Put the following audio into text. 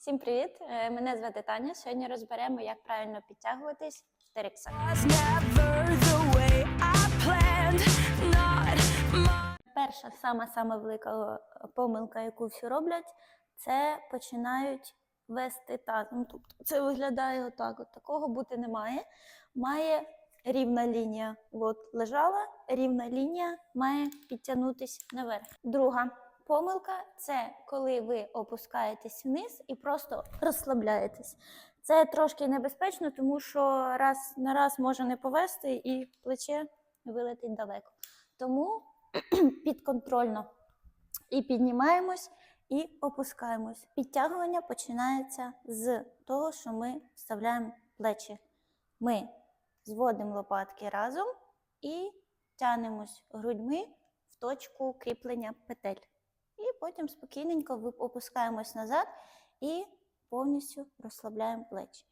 Всім привіт! Мене звати Таня. Сьогодні розберемо, як правильно підтягуватись в TRX. Перша, сама велика помилка, яку всі роблять, це починають вести тазом. Тобто це виглядає отак. От такого бути не має. Має рівна лінія. От лежала, рівна лінія має підтягнутися наверх. Друга помилка – це коли ви опускаєтесь вниз і просто розслабляєтесь. Це трошки небезпечно, тому що раз на раз може не повести і плече вилетить далеко. Тому підконтрольно і піднімаємось, і опускаємось. Підтягування починається з того, що ми вставляємо плечі. Ми зводимо лопатки разом і тягнемось грудьми в точку кріплення петель. І потім спокійненько опускаємось назад і повністю розслабляємо плечі.